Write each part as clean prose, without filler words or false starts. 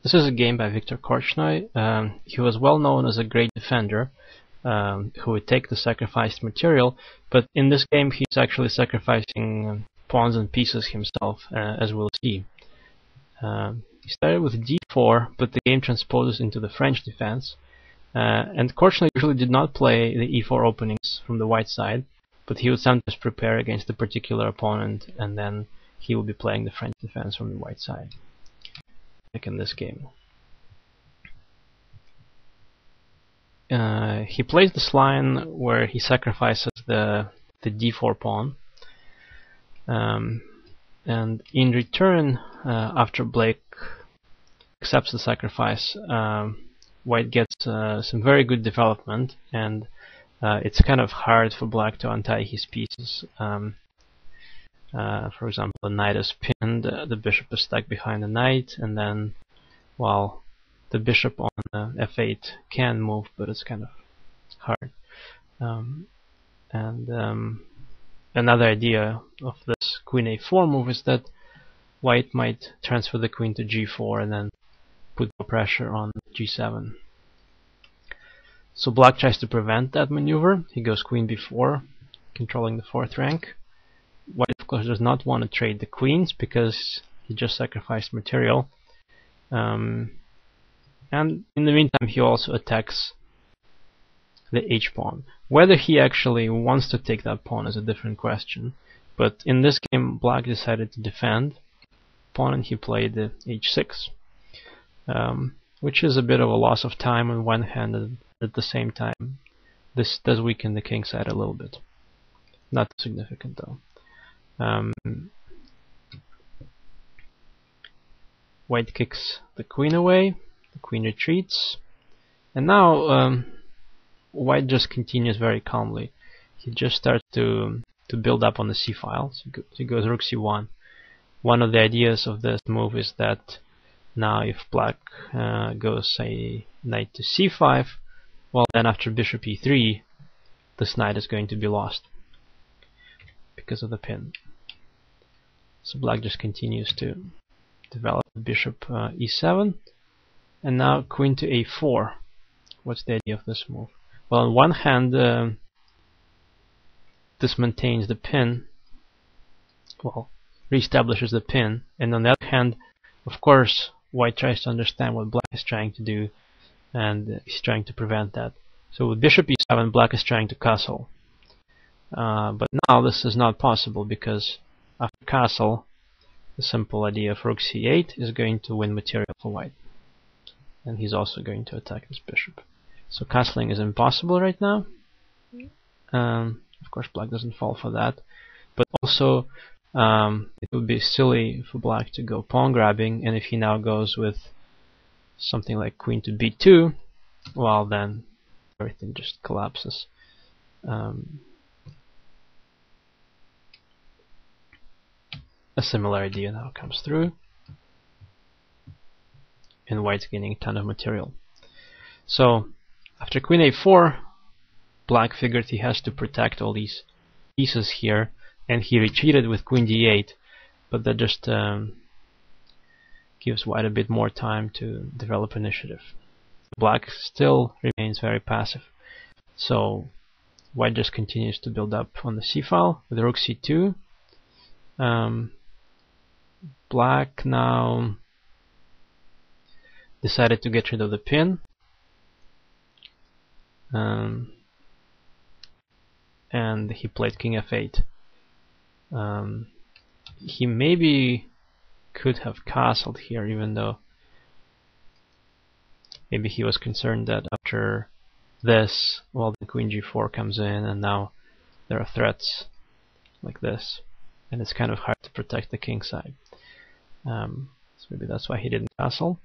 This is a game by Victor Korchnoi. He was well known as a great defender who would take the sacrificed material, but in this game he's actually sacrificing pawns and pieces himself, as we'll see. He started with d4, but the game transposes into the French defense, and Korchnoi usually did not play the e4 openings from the white side, but he would sometimes prepare against a particular opponent, and then he will be playing the French defense from the white side, like in this game. He plays this line where he sacrifices the d4 pawn, and in return, after Blake accepts the sacrifice, White gets some very good development, and it's kind of hard for Black to untie his pieces. For example, the knight is pinned, the bishop is stuck behind the knight, and then, well, the bishop on f8 can move, but it's kind of hard. Another idea of this queen a4 move is that White might transfer the queen to g4 and then put more pressure on g7. So Black tries to prevent that maneuver. He goes queen b4, controlling the 4th rank. White, of course, does not want to trade the queens because he just sacrificed material. And in the meantime, he also attacks the h-pawn. Whether he actually wants to take that pawn is a different question. But in this game, Black decided to defend pawn, and he played the h6, which is a bit of a loss of time on one hand, and at the same time, this does weaken the king side a little bit. Not significant though. White kicks the queen away, the queen retreats, and now White just continues very calmly. He just starts to build up on the c-file. So he goes rook c1. One of the ideas of this move is that now if Black goes, say, knight to c5, well, then after bishop e3, this knight is going to be lost because of the pin. So Black just continues to develop bishop e7, and now queen to a4. What's the idea of this move? Well, on one hand, this maintains the pin, well, reestablishes the pin, and on the other hand, of course, White tries to understand what Black is trying to do, and he's trying to prevent that. So with bishop e7, Black is trying to castle. But now this is not possible because after castle, the simple idea of rook c8 is going to win material for White. And he's also going to attack this bishop. So castling is impossible right now. Of course, Black doesn't fall for that. But also, it would be silly for Black to go pawn grabbing, and if he now goes with something like queen to b2, well, then everything just collapses. A similar idea now comes through, and White's gaining a ton of material. So after queen a4, Black figured he has to protect all these pieces here, and he retreated with queen d8, but that just gives White a bit more time to develop initiative. Black still remains very passive, so White just continues to build up on the c-file with rook c2. Black now decided to get rid of the pin, and he played king f8. He maybe could have castled here, even though maybe he was concerned that after this, well, the queen g4 comes in, and now there are threats like this, and it's kind of hard to protect the king side. So maybe that's why he didn't castle.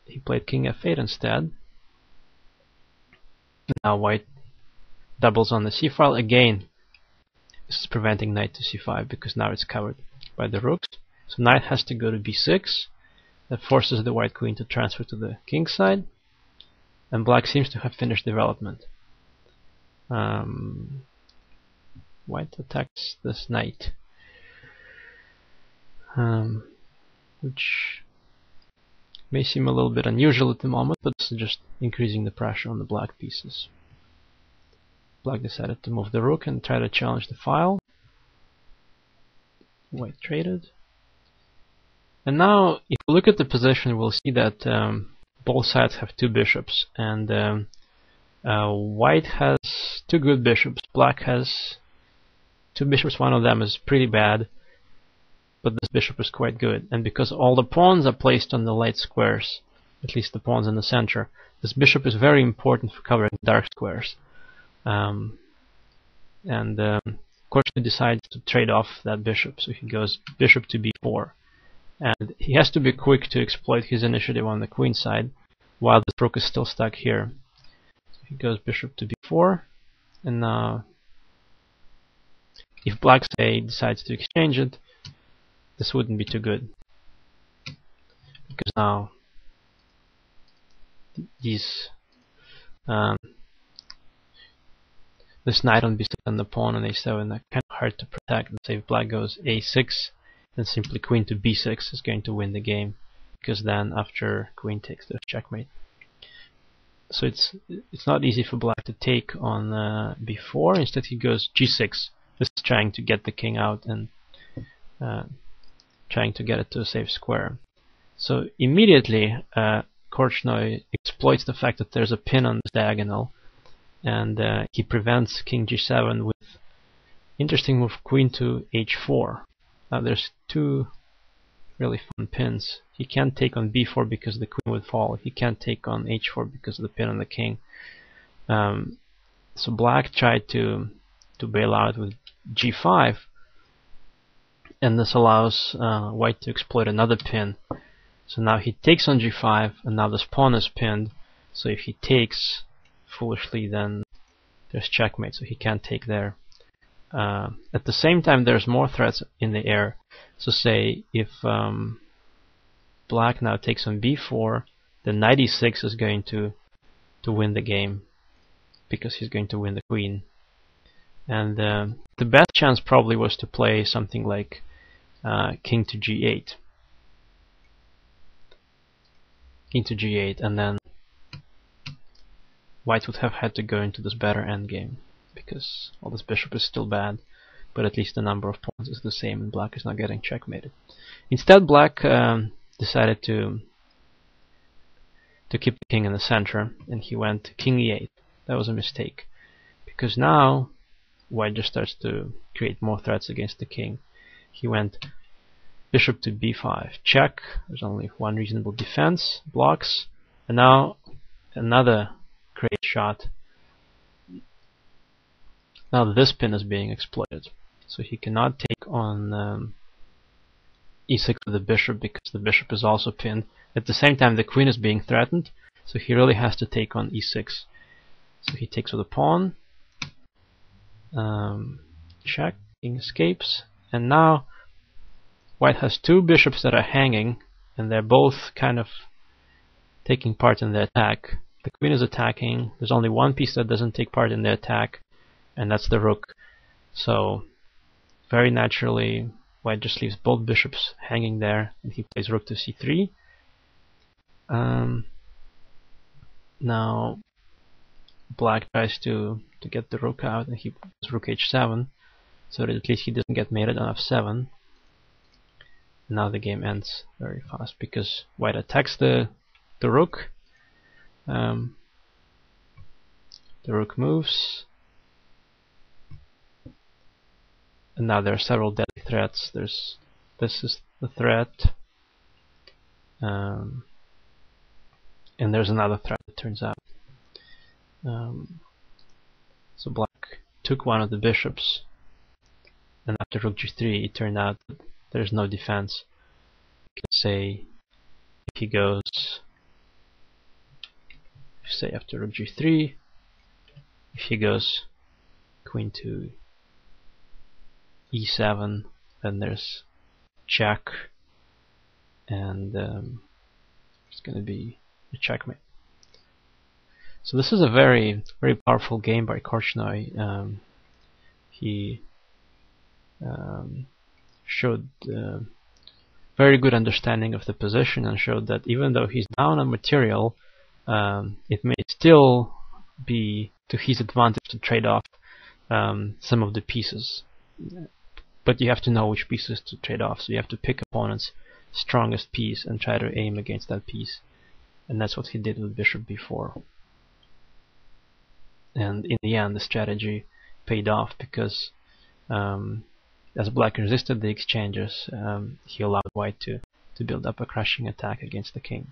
He played king f8 instead. Now White doubles on the c-file again. This is preventing knight to c5 because now it's covered by the rooks. So knight has to go to b6. That forces the white queen to transfer to the king side, and Black seems to have finished development. White attacks this knight. which may seem a little bit unusual at the moment, but this is just increasing the pressure on the black pieces. Black decided to move the rook and try to challenge the file. White traded. And now, if you look at the position, we'll see that both sides have two bishops, and white has two good bishops. Black has two bishops. One of them is pretty bad, but this bishop is quite good. And because all the pawns are placed on the light squares, at least the pawns in the center, this bishop is very important for covering dark squares. Korchnoi decides to trade off that bishop, so he goes bishop to b4. And he has to be quick to exploit his initiative on the queen side, while the rook is still stuck here. So he goes bishop to b4, and now if black, say, decides to exchange it, this wouldn't be too good, because now these this knight on b6 and the pawn on a7 are kind of hard to protect. Let's say if black goes a6, then simply queen to b6 is going to win the game, because then after queen takes, there's checkmate. So it's not easy for black to take on b4. Instead he goes g6. This is trying to get the king out and trying to get it to a safe square. So immediately Korchnoi exploits the fact that there's a pin on this diagonal, and he prevents king g7 with interesting move queen to h4. Now there's two really fun pins. He can't take on b4 because the queen would fall. He can't take on h4 because of the pin on the king. So black tried to bail out with g5, and this allows white to exploit another pin. So now he takes on g5, and now this pawn is pinned. So if he takes foolishly, then there's checkmate, so he can't take there. At the same time, there's more threats in the air. So say if black now takes on b4, then knight e6 is going to win the game, because he's going to win the queen. And the best chance probably was to play something like king to g8. King to g8, and then white would have had to go into this better endgame, because well, this bishop is still bad, but at least the number of pawns is the same, and black is not getting checkmated. Instead, black decided to keep the king in the center, and he went king e8. That was a mistake, because now white just starts to create more threats against the king. He went bishop to b5, check. There's only one reasonable defense, blocks, and now another great shot. Now this pin is being exploited, so he cannot take on e6 with the bishop, because the bishop is also pinned. At the same time, the queen is being threatened, so he really has to take on e6. So he takes with a pawn, check, king escapes, and now white has two bishops that are hanging, and they're both kind of taking part in the attack. The queen is attacking. There's only one piece that doesn't take part in the attack, and that's the rook. So very naturally, white just leaves both bishops hanging there, and he plays rook to c3. Now black tries to get the rook out, and he plays rook h7, so that at least he doesn't get mated on f7. Now the game ends very fast, because white attacks the rook. The rook moves, and now there are several deadly threats. This is the threat, and there's another threat, it turns out. So black took one of the bishops, and after rook g3 it turned out that there's no defense. You can say if he goes, say after rook g3, if he goes queen to e7, then there's check, and it's going to be a checkmate. So this is a very, very powerful game by Korchnoi. He showed very good understanding of the position and showed that even though he's down on material, it may still be to his advantage to trade off some of the pieces. But you have to know which pieces to trade off, so you have to pick opponent's strongest piece and try to aim against that piece. And that's what he did with bishop b4. And in the end, the strategy paid off because as black resisted the exchanges, he allowed white to build up a crushing attack against the king.